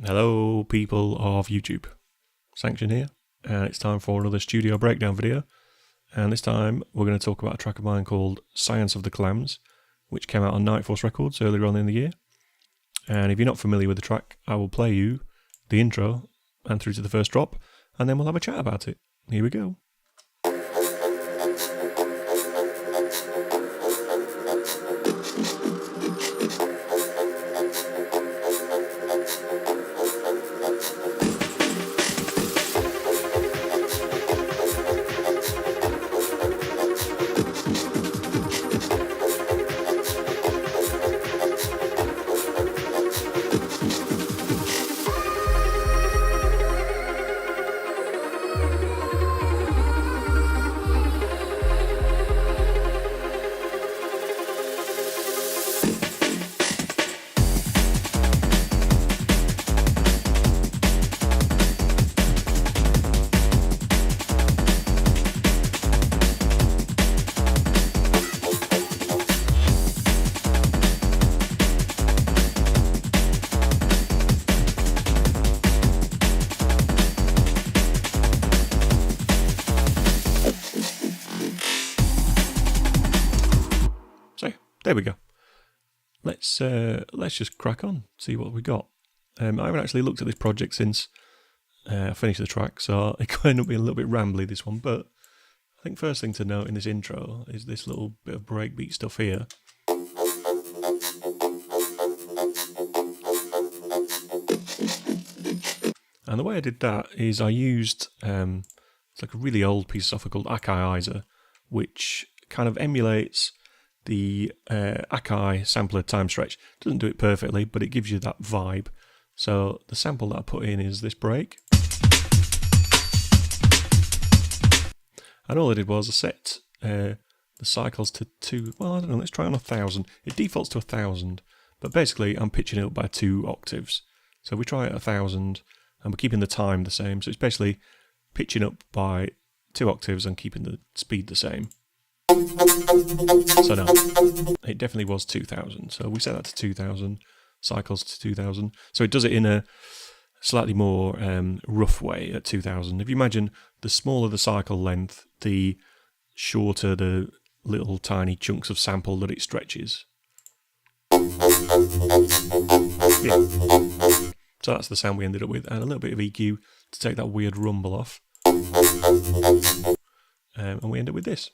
Hello people of YouTube, Sanxion here, and it's time for another studio breakdown video, and this time we're going to talk about a track of mine called Science of the Clams, which came out on Kniteforce Records earlier on in the year. And if you're not familiar with the track, I will play you the intro and through to the first drop, and then we'll have a chat about it. Here we go. So there we go. Let's just crack on, see what we got. I haven't actually looked at this project since I finished the track, so it could end up being a little bit rambly, this one. But I think first thing to note in this intro is this little bit of breakbeat stuff here. And the way I did that is I used it's like a really old piece of software called Akai, which kind of emulates the Akai sampler time stretch. Doesn't do it perfectly, but it gives you that vibe. So the sample that I put in is this break. And all I did was I set the cycles to 2, well, I don't know, let's try on 1,000. It defaults to 1,000, but basically I'm pitching it up by 2 octaves. So we try at 1,000, and we're keeping the time the same. So it's basically pitching up by 2 octaves and keeping the speed the same. So no, it definitely was 2,000. So we set that to 2,000, cycles to 2,000. So it does it in a slightly more rough way at 2,000. If you imagine, the smaller the cycle length, the shorter the little tiny chunks of sample that it stretches. Yeah. So that's the sound we ended up with, and a little bit of EQ to take that weird rumble off. And we end up with this.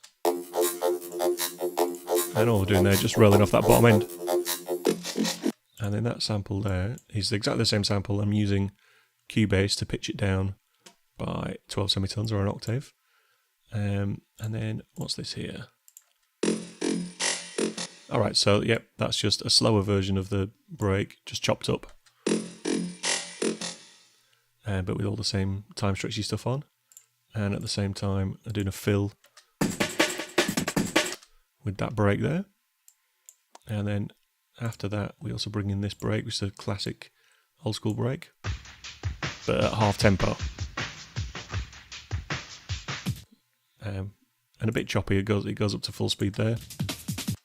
And all we're doing there is just rolling off that bottom end. And then that sample there is exactly the same sample. I'm using Cubase to pitch it down by 12 semitones or an octave. And then what's this here? Alright, so yep, that's just a slower version of the break, just chopped up. But with all the same time stretchy stuff on. And at the same time, I'm doing a fill with that break there. And then after that, we also bring in this break, which is a classic old school break, but at half tempo. And a bit choppy, it goes up to full speed there.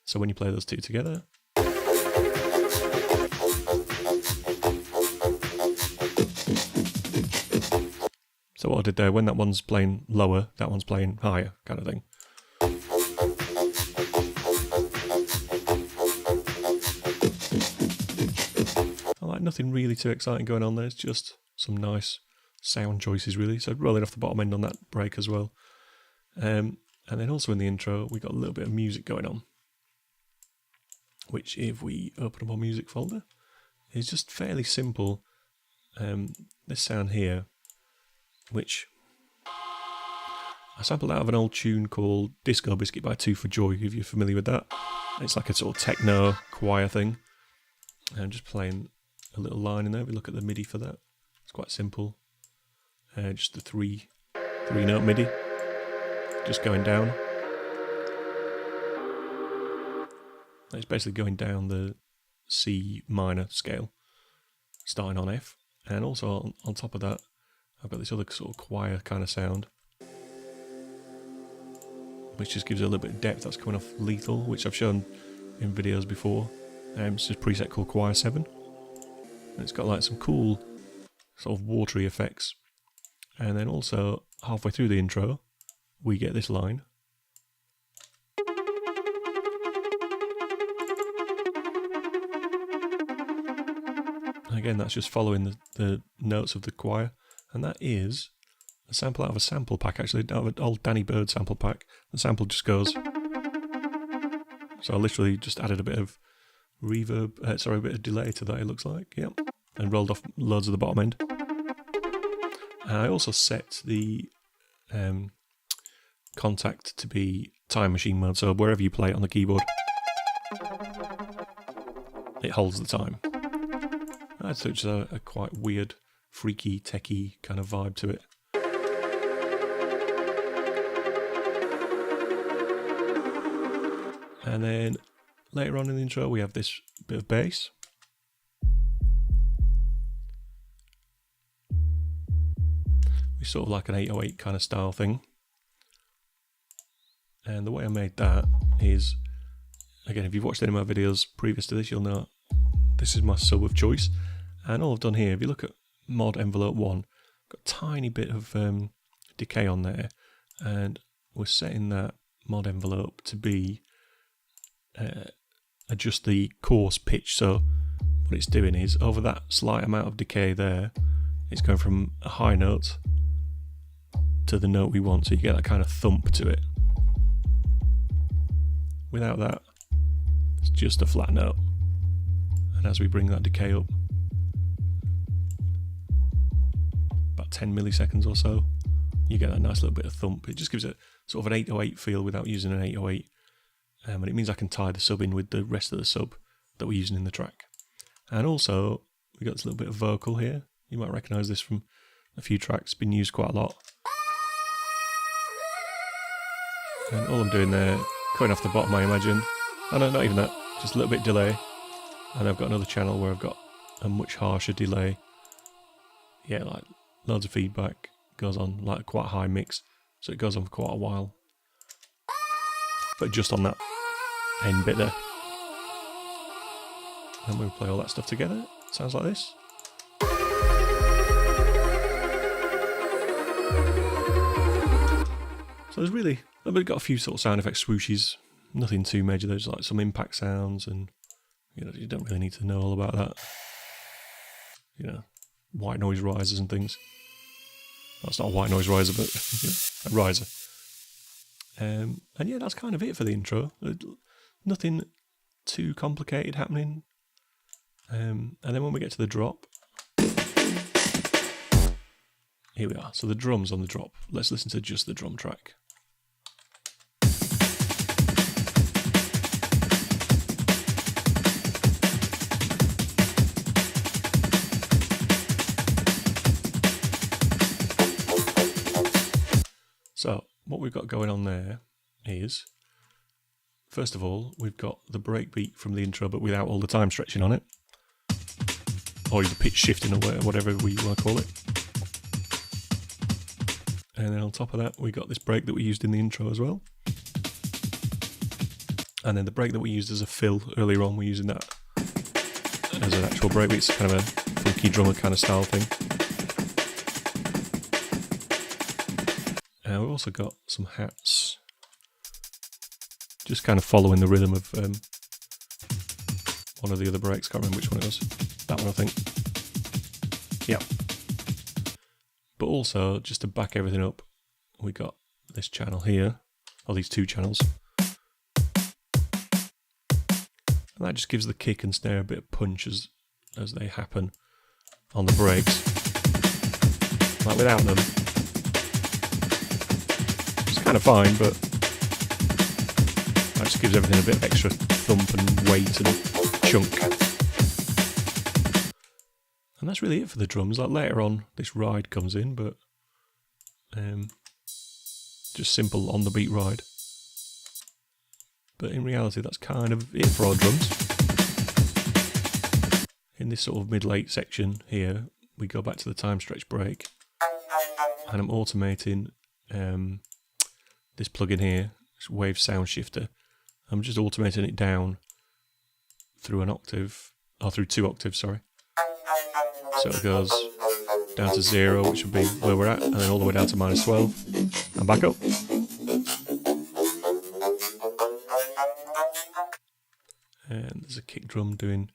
So when you play those two together, so what I did there, when that one's playing lower, that one's playing higher, kind of thing. Nothing really too exciting going on there, it's just some nice sound choices really, so rolling off the bottom end on that break as well. And then also in the intro we got a little bit of music going on, which if we open up our music folder is just fairly simple. This sound here, which I sampled out of an old tune called Disco Biscuit by 2 for Joy, if you're familiar with that. It's like a sort of techno choir thing. And I'm just playing a little line in there. We look at the MIDI for that. It's quite simple. Just the three note MIDI. Just going down. It's basically going down the C minor scale, starting on F. And also on top of that, I've got this other sort of choir kind of sound, which just gives it a little bit of depth. That's coming off Lethal, which I've shown in videos before. It's just a preset called Choir 7. And it's got like some cool sort of watery effects. And then also halfway through the intro, we get this line. Again, that's just following the notes of the choir, and that is a sample out of a sample pack, actually, out of an old Danny Bird sample pack. The sample just goes. So I literally just added a bit of reverb, a bit of delay to that, it looks like, yep, and rolled off loads of the bottom end. And I also set the contact to be time machine mode, so wherever you play it on the keyboard, it holds the time. That's just a quite weird, freaky, techie kind of vibe to it. And then later on in the intro, we have this bit of bass. It's sort of like an 808 kind of style thing. And the way I made that is, again, if you've watched any of my videos previous to this, you'll know this is my sub of choice. And all I've done here, if you look at mod envelope 1, got a tiny bit of decay on there, and we're setting that mod envelope to be adjust the coarse pitch. So what it's doing is, over that slight amount of decay there, it's going from a high note to the note we want, so you get that kind of thump to it. Without that, it's just a flat note. And as we bring that decay up, about 10 milliseconds or so, you get that nice little bit of thump. It just gives it sort of an 808 feel without using an 808. And it means I can tie the sub in with the rest of the sub that we're using in the track. And also, we got this little bit of vocal here. You might recognise this from a few tracks, been used quite a lot. And all I'm doing there, cutting off the bottom, I imagine. Oh no, not even that, just a little bit delay. And I've got another channel where I've got a much harsher delay. Yeah, like loads of feedback, goes on like quite a high mix, so it goes on for quite a while. But just on that end bit there. And we'll play all that stuff together. Sounds like this. So there's really, we've got a few sort of sound effects swooshes, nothing too major. There's like some impact sounds, and you don't really need to know all about that. White noise risers and things. Well, it's not a white noise riser, but a riser. And yeah, that's kind of it for the intro. Nothing too complicated happening. And then when we get to the drop, here we are. So the drums on the drop. Let's listen to just the drum track. So what we've got going on there is, first of all, we've got the breakbeat from the intro, but without all the time stretching on it, or the pitch shifting, or whatever we want to call it. And then on top of that, we got this break that we used in the intro as well. And then the break that we used as a fill earlier on, we're using that as an actual breakbeat. It's kind of a funky drummer kind of style thing. And we've also got some hats, just kind of following the rhythm of one of the other breaks. Can't remember which one it was. That one, I think. Yeah. But also, just to back everything up, we got this channel here, or these two channels. And that just gives the kick and snare a bit of punch as they happen on the breaks. Like without them, kind of fine, but that just gives everything a bit of extra thump and weight and chunk. And that's really it for the drums. Like later on, this ride comes in, but just simple on the beat ride. But in reality, that's kind of it for our drums. In this sort of mid-late section here, we go back to the time stretch break, and I'm automating this plugin here, this Wave Sound Shifter. I'm just automating it down through an octave, or through 2 octaves, sorry. So it goes down to 0, which would be where we're at, and then all the way down to -12, and back up. And there's a kick drum doing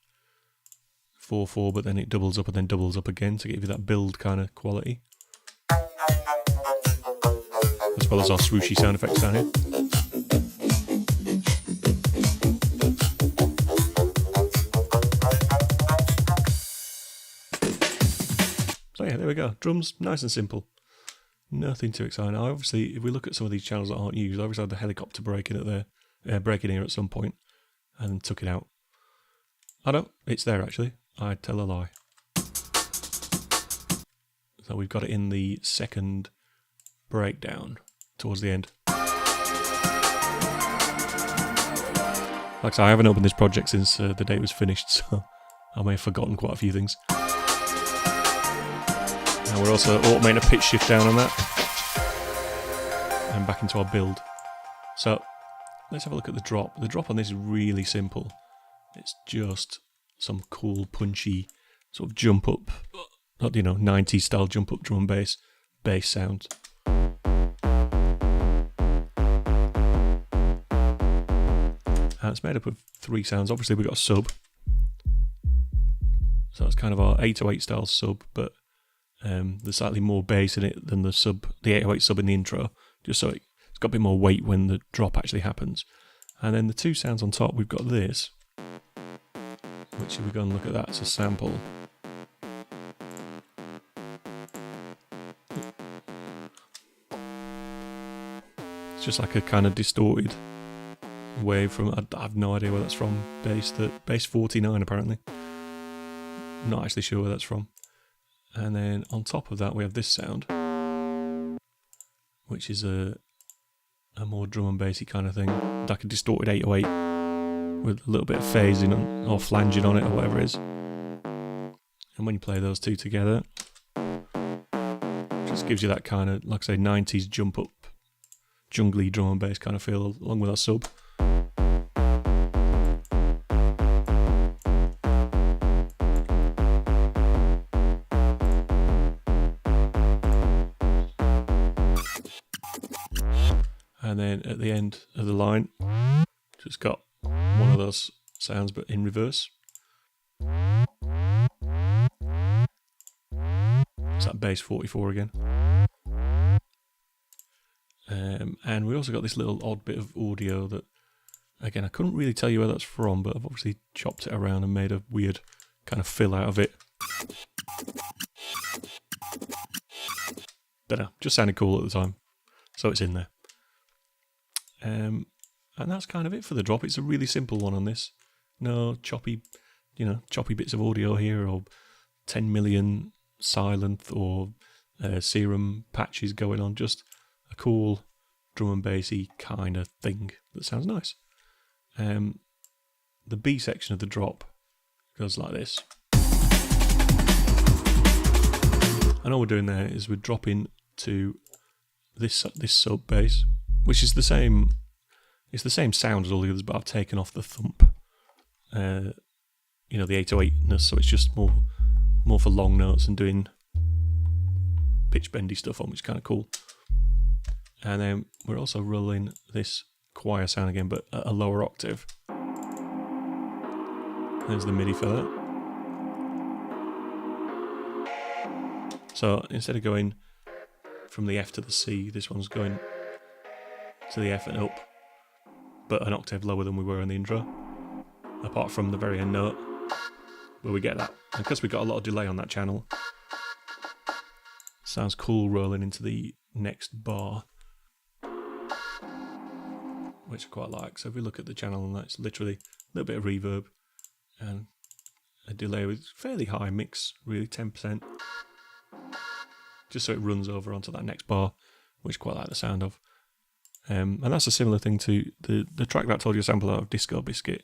4/4, but then it doubles up and then doubles up again to give you that build kind of quality. As well as our swooshy sound effects down here. So yeah, there we go. Drums, nice and simple. Nothing too exciting. Obviously, if we look at some of these channels that aren't used, I obviously had the helicopter breaking here at some point, and then took it out. I don't. It's there actually. I'd tell a lie. So we've got it in the second breakdown towards the end. Like I say, I haven't opened this project since the day it was finished, so I may have forgotten quite a few things. And we're also automating a pitch shift down on that. And back into our build. So let's have a look at the drop. The drop on this is really simple. It's just some cool, punchy, sort of jump up, not 90s style jump up drum and bass sound. And it's made up of 3 sounds. Obviously we've got a sub. So it's kind of our 808 style sub, but there's slightly more bass in it than the 808 sub in the intro, just so it's got a bit more weight when the drop actually happens. And then the 2 sounds on top, we've got this, which if we go and look at that, it's a sample. It's just like a kind of distorted wave from, I have no idea where that's from, bass 49 apparently. I'm not actually sure where that's from. And then on top of that we have this sound, which is a more drum and bassy kind of thing, like a distorted 808 with a little bit of phasing or flanging on it or whatever it is. And when you play those 2 together, it just gives you that kind of, like I say, 90s jump up, jungly drum and bass kind of feel along with our sub. And then at the end of the line, just got one of those sounds but in reverse. It's that bass 44 again. And we also got this little odd bit of audio that, again, I couldn't really tell you where that's from, but I've obviously chopped it around and made a weird kind of fill out of it. Don't know, just sounded cool at the time, so it's in there. And that's kind of it for the drop. It's a really simple one on this. No choppy bits of audio here, or 10 million silent or serum patches going on. Just a cool drum and bassy kind of thing that sounds nice. The B section of the drop goes like this. And all we're doing there is we're dropping to this sub bass, which is the same. It's the same sound as all the others, but I've taken off the thump. The 808ness, so it's just more for long notes and doing pitch bendy stuff on, which is kind of cool. And then we're also rolling this choir sound again, but at a lower octave. There's the MIDI for that. So instead of going from the F to the C, this one's going to the F and up, but an octave lower than we were in the intro, apart from the very end note where we get that. And because we got a lot of delay on that channel, sounds cool rolling into the next bar, which I quite like. So if we look at the channel, and that's literally a little bit of reverb and a delay with fairly high mix, really 10%, just so it runs over onto that next bar, which I quite like the sound of. And that's a similar thing to the track that I told you a sample out of, Disco Biscuit.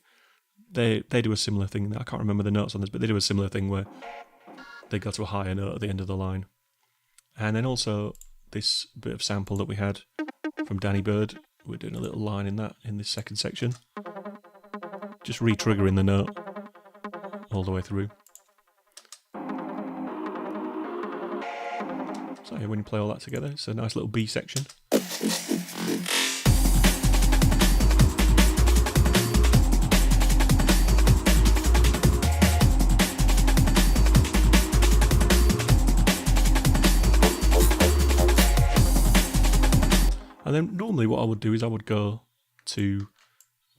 They do a similar thing. I can't remember the notes on this, but they do a similar thing where they go to a higher note at the end of the line. And then also this bit of sample that we had from Danny Bird, we're doing a little line in that in this second section, just re-triggering the note all the way through. So yeah, when you play all that together, it's a nice little B section. And then normally what I would do is I would go to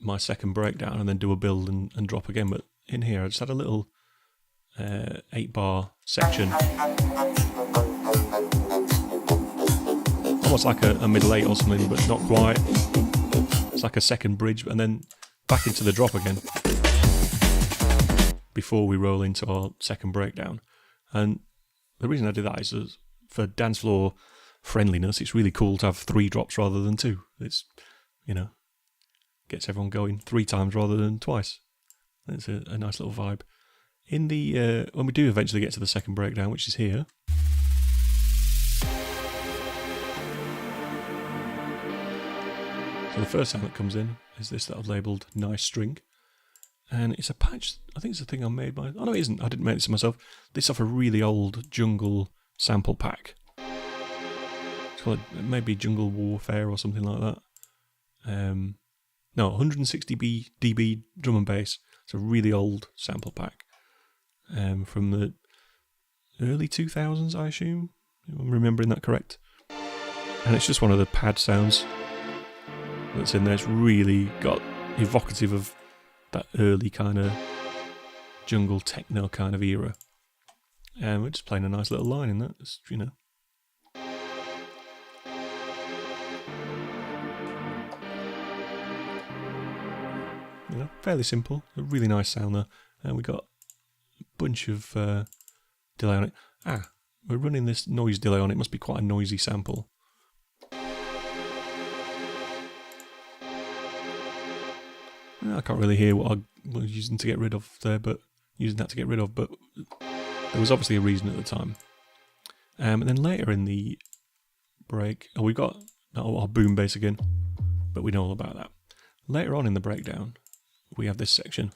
my second breakdown and then do a build and drop again. But in here I just had a little 8-bar section. Almost like a middle 8 or something, but not quite. It's like a second bridge, and then back into the drop again before we roll into our second breakdown. And the reason I do that is for dance floor friendliness. It's really cool to have 3 drops rather than 2. It's, you know, gets everyone going 3 times rather than twice. It's a nice little vibe. In the when we do eventually get to the second breakdown, which is here, so the first sound that comes in is this that I've labelled Nice String, and it's a patch. I think it's a thing I made by. Oh no, it isn't. I didn't make this myself. This is off a really old Jungle sample pack. It's called maybe Jungle Warfare or something like that. No, 160 dB drum and bass. It's a really old sample pack from the early 2000s, I assume. If I'm remembering that correct. And it's just one of the pad sounds that's in there. It's really got evocative of that early kind of jungle techno kind of era. And we're just playing a nice little line in that. It's, you know. You know, fairly simple, a really nice sound there, and we got a bunch of delay on it. We're running this noise delay on it. Must be quite a noisy sample. I can't really hear what I was using to get rid of there, but there was obviously a reason at the time. And then later in the break, we've got our boom bass again, but we know all about that. Later on in the breakdown, we have this section.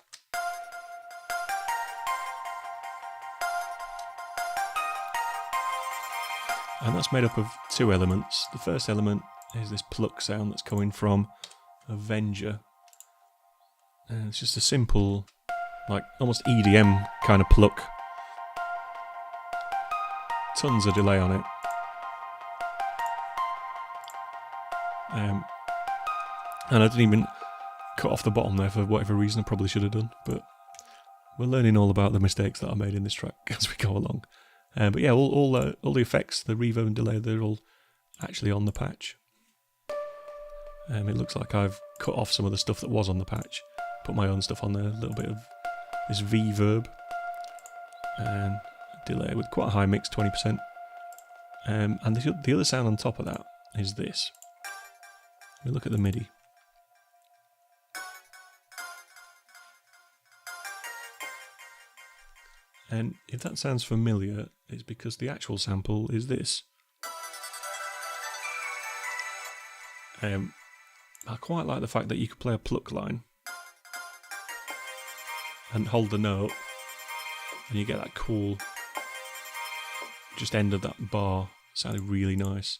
And that's made up of 2 elements. The first element is this pluck sound that's coming from Avenger. And it's just a simple, like almost EDM kind of pluck. Tons of delay on it. And I didn't even cut off the bottom there for whatever reason. I probably should have done, but we're learning all about the mistakes that I made in this track as we go along. But yeah, all the effects, the reverb and delay, they're all actually on the patch. It looks like I've cut off some of the stuff that was on the patch, put my own stuff on there, a little bit of this V-verb and delay with quite a high mix, 20%. And the other sound on top of that is this. We look at the MIDI. And if that sounds familiar, it's because the actual sample is this. I quite like the fact that you could play a pluck line and hold the note, and you get that cool just end of that bar. Sounded really nice.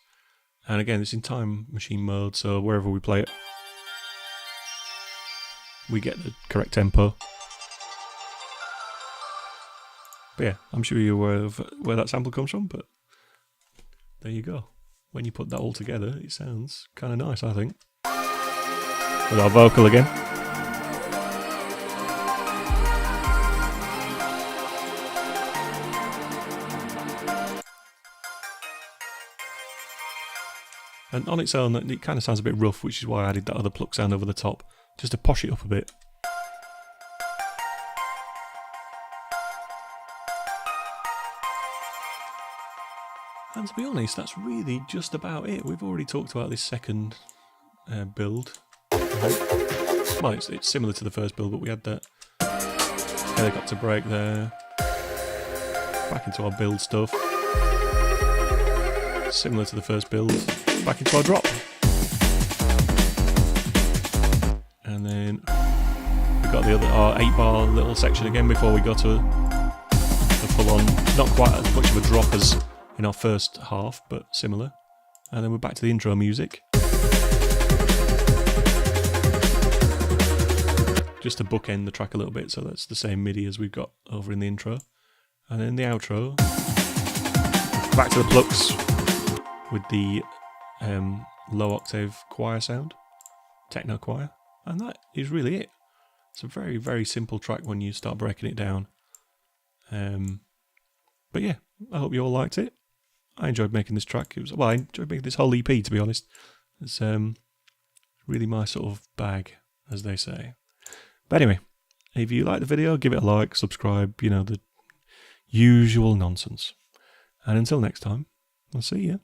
And again, it's in time machine mode, so wherever we play it, we get the correct tempo. But yeah, I'm sure you're aware of where that sample comes from, but there you go. When you put that all together, it sounds kind of nice, I think. With our vocal again. And on its own, it kind of sounds a bit rough, which is why I added that other pluck sound over the top, just to posh it up a bit. And to be honest, that's really just about it. We've already talked about this second build. Well, it's similar to the first build, but we had that helicopter break there. Back into our build stuff. Similar to the first build. Back into our drop. And then we've got our 8-bar little section again before we go to the full-on, not quite as much of a drop as in our first half, but similar. And then we're back to the intro music. Just to bookend the track a little bit, so that's the same MIDI as we've got over in the intro. And then in the outro, back to the plucks with the low octave choir sound, techno choir. And that is really it. It's a very, very simple track when you start breaking it down. But yeah, I hope you all liked it. I enjoyed making this track. I enjoyed making this whole EP, to be honest. It's really my sort of bag, as they say. But anyway, if you like the video, give it a like, subscribe, you know, the usual nonsense. And until next time, I'll see you.